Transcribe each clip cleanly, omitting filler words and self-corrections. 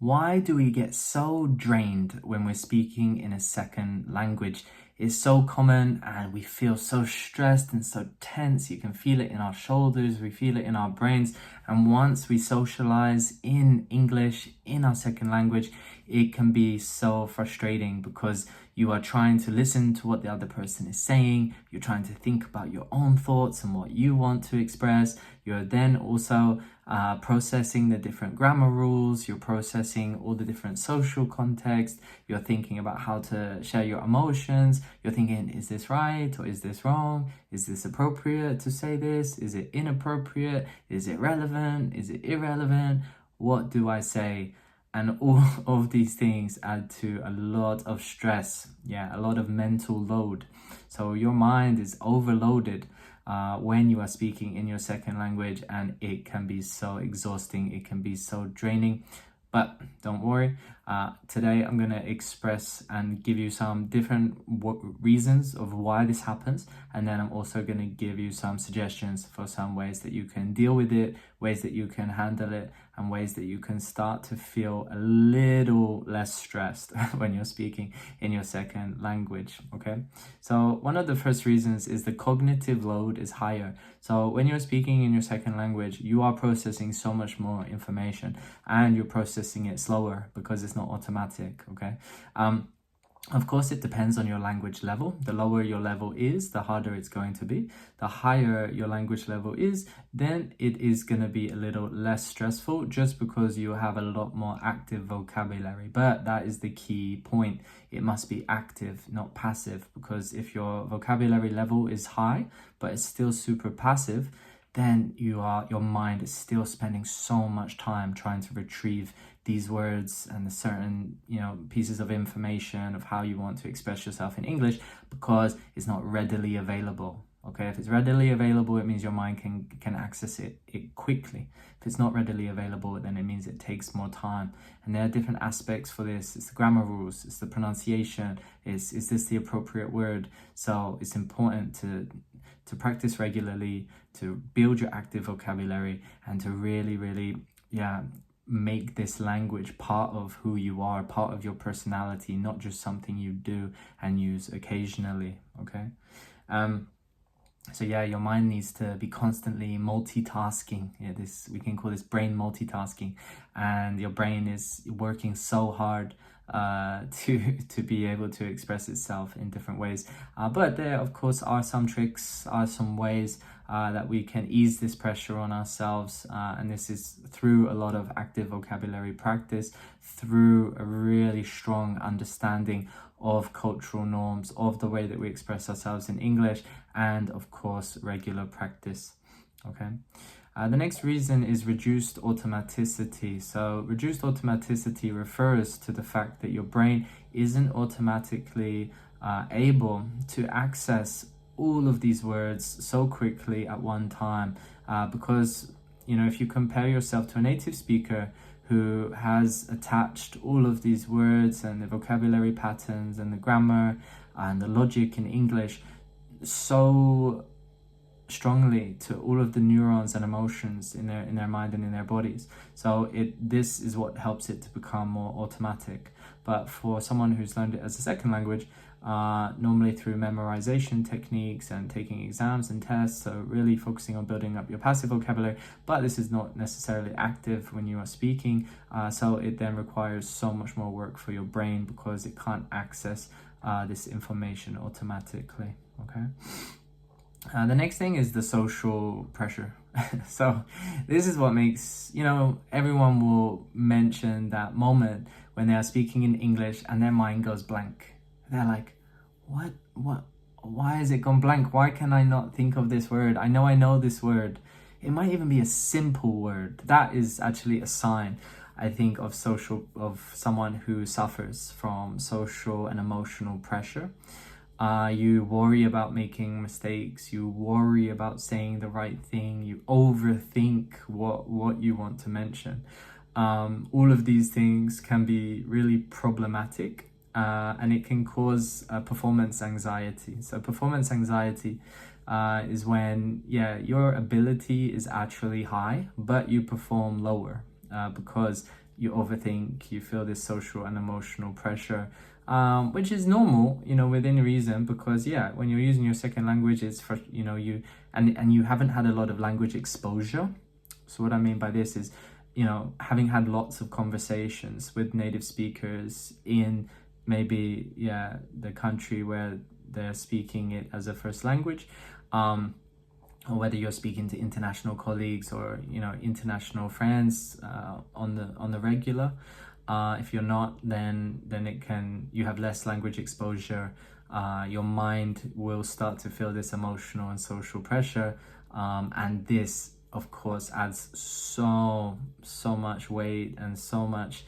Why do we get so drained when we're speaking in a second language? It's so common and we feel so stressed and so tense. You can feel it in our shoulders, we feel it in our brains. And once we socialize in English, in our second language, it can be so frustrating because you are trying to listen to what the other person is saying. You're trying to think about your own thoughts and what you want to express. You're then also processing the different grammar rules. You're processing all the different social context. You're thinking about how to share your emotions. You're thinking, is this right or is this wrong? Is this appropriate to say this? Is it inappropriate? Is it relevant? Is it irrelevant? What do I say? And all of these things add to a lot of stress, a lot of mental load. So your mind is overloaded when you are speaking in your second language, and it can be so exhausting, it can be so draining. But don't worry, today I'm going to express and give you some different reasons of why this happens. And then I'm also going to give you some suggestions for some ways that you can deal with it, ways that you can handle it, and ways that you can start to feel a little less stressed when you're speaking in your second language, okay? So one of the first reasons is the cognitive load is higher. So when you're speaking in your second language, you are processing so much more information and you're processing it slower because it's not automatic, okay? Of course, it depends on your language level. The lower your level is, the harder it's going to be. The higher your language level is, then it is going to be a little less stressful just because you have a lot more active vocabulary. But that is the key point. It must be active, not passive, because if your vocabulary level is high, but it's still super passive, then your mind is still spending so much time trying to retrieve these words and the certain pieces of information of how you want to express yourself in English because it's not readily available. Okay, if it's readily available, it means your mind can access it quickly. If it's not readily available, then it means it takes more time. And there are different aspects for this. It's the grammar rules, it's the pronunciation, is this the appropriate word? So it's important to practice regularly, to build your active vocabulary, and to really make this language part of who you are, part of your personality, not just something you do and use occasionally, okay? So your mind needs to be constantly multitasking. We can call this brain multitasking, and your brain is working so hard to be able to express itself in different ways. But there, of course, are some tricks, are some ways that we can ease this pressure on ourselves, and this is through a lot of active vocabulary practice, through a really strong understanding of cultural norms, of the way that we express ourselves in English, and of course regular practice, okay? The next reason is reduced automaticity. So reduced automaticity refers to the fact that your brain isn't automatically able to access all of these words so quickly at one time, because if you compare yourself to a native speaker who has attached all of these words and the vocabulary patterns and the grammar and the logic in English so strongly to all of the neurons and emotions in their mind and in their bodies. So this is what helps it to become more automatic. But for someone who's learned it as a second language, normally through memorization techniques and taking exams and tests, so really focusing on building up your passive vocabulary, but this is not necessarily active when you are speaking, so it then requires so much more work for your brain because it can't access this information automatically, okay? The next thing is the social pressure. So this is what makes, everyone will mention that moment when they are speaking in English and their mind goes blank. They're like, why is it gone blank? Why can I not think of this word? I know this word. It might even be a simple word. That is actually a sign, I think, of someone who suffers from social and emotional pressure. You worry about making mistakes, you worry about saying the right thing, you overthink what you want to mention. All of these things can be really problematic, and it can cause performance anxiety. So performance anxiety is when your ability is actually high, but you perform lower because you overthink, you feel this social and emotional pressure, which is normal, within reason, because yeah, when you're using your second language, it's for, you, and you haven't had a lot of language exposure. So what I mean by this is, having had lots of conversations with native speakers in maybe, the country where they're speaking it as a first language, or whether you're speaking to international colleagues or international friends on the regular. If you're not, then you have less language exposure. Your mind will start to feel this emotional and social pressure, and this of course adds so much weight and so much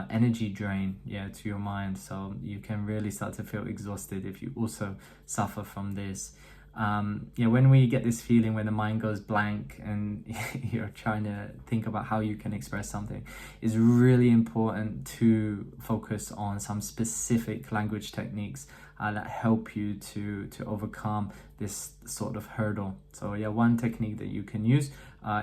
energy drain to your mind. So you can really start to feel exhausted if you also suffer from this. When we get this feeling when the mind goes blank and you're trying to think about how you can express something, it's really important to focus on some specific language techniques that help you to overcome this sort of hurdle. So one technique that you can use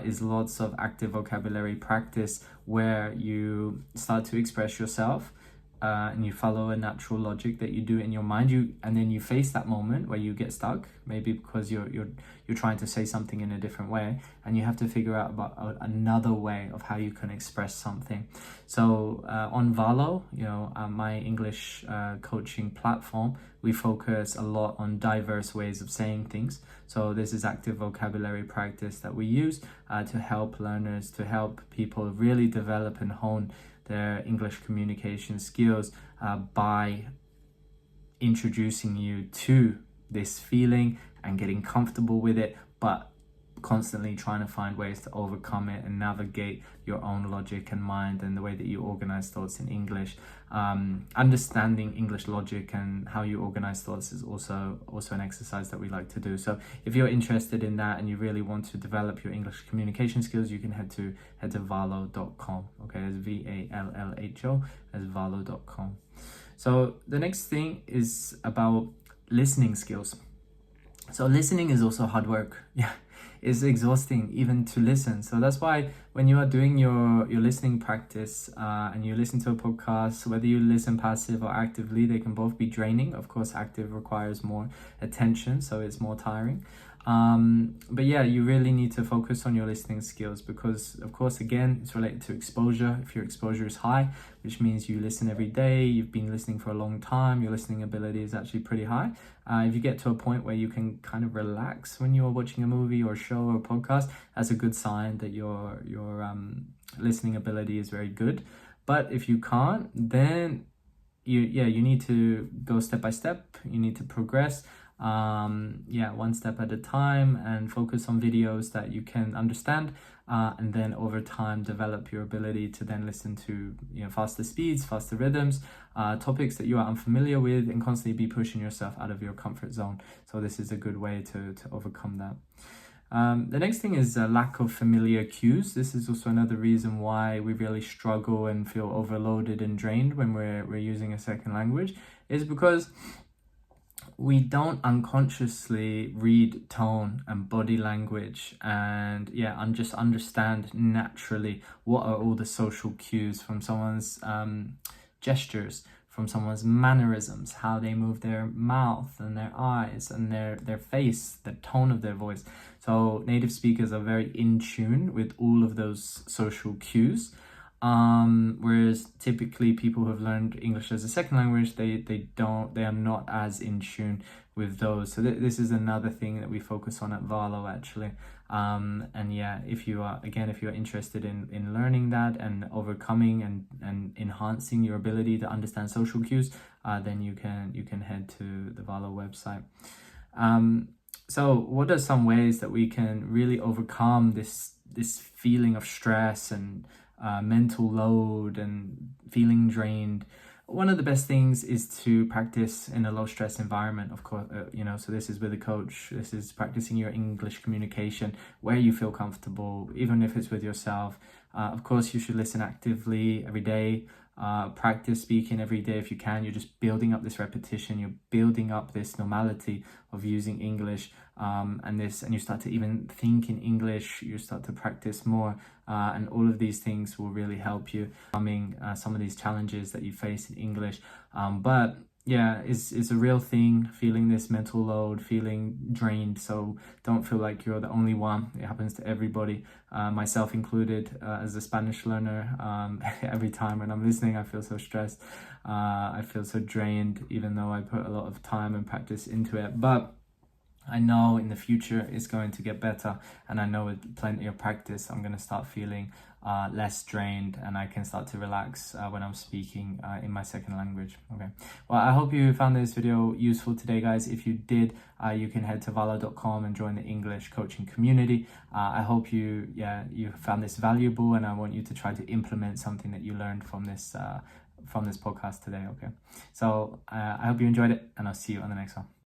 is lots of active vocabulary practice, where you start to express yourself and you follow a natural logic that you do in your mind, and then you face that moment where you get stuck, maybe because you're trying to say something in a different way, and you have to figure out about another way of how you can express something. So on Valo, my English coaching platform, we focus a lot on diverse ways of saying things. So this is active vocabulary practice that we use to help learners, to help people really develop and hone their English communication skills by introducing you to this feeling and getting comfortable with it, but constantly trying to find ways to overcome it and navigate your own logic and mind and the way that you organize thoughts in English. Understanding English logic and how you organize thoughts is also an exercise that we like to do. So if you're interested in that and you really want to develop your English communication skills, you can head to valo.com. Okay, it's VALLHO, as valo.com. So the next thing is about listening skills. So listening is also hard work. It's exhausting even to listen. So that's why when you are doing your listening practice and you listen to a podcast, whether you listen passive or actively, they can both be draining. Of course, active requires more attention, so it's more tiring. But you really need to focus on your listening skills, because of course, again, it's related to exposure. If your exposure is high, which means you listen every day, you've been listening for a long time, your listening ability is actually pretty high. If you get to a point where you can kind of relax when you're watching a movie or a show or a podcast, that's a good sign that your listening ability is very good. But if you can't, then you need to go step by step. You need to progress. One step at a time, and focus on videos that you can understand, and then over time develop your ability to then listen to faster speeds, faster rhythms, topics that you are unfamiliar with, and constantly be pushing yourself out of your comfort zone. So this is a good way to overcome that. The next thing is a lack of familiar cues. This is also another reason why we really struggle and feel overloaded and drained when we're using a second language, is because we don't unconsciously read tone and body language and just understand naturally what are all the social cues from someone's gestures, from someone's mannerisms, how they move their mouth and their eyes and their face, the tone of their voice. So native speakers are very in tune with all of those social cues. Whereas typically people who have learned English as a second language, they are not as in tune with those. So this is another thing that we focus on at Valo, actually. If you are interested in learning that and overcoming and enhancing your ability to understand social cues, then you can head to the Valo website. So what are some ways that we can really overcome this feeling of stress and mental load and feeling drained? One of the best things is to practice in a low stress environment, of course. So this is with a coach. This is practicing your English communication where you feel comfortable, even if it's with yourself. Of course, you should listen actively every day. Practice speaking every day if you can. You're just building up this repetition, you're building up this normality of using English, and you start to even think in English, you start to practice more, and all of these things will really help you some of these challenges that you face in English. But yeah, it's a real thing, feeling this mental load, feeling drained. So don't feel like you're the only one. It happens to everybody, myself included, as a Spanish learner. Every time when I'm listening, I feel so stressed. I feel so drained, even though I put a lot of time and practice into it. But I know in the future it's going to get better, and I know with plenty of practice I'm going to start feeling less drained, and I can start to relax when I'm speaking in my second language. Okay, well, I hope you found this video useful today, guys. If you did, you can head to valo.com and join the English coaching community. I hope you found this valuable, and I want you to try to implement something that you learned from this podcast today. Okay, so I hope you enjoyed it, and I'll see you on the next one.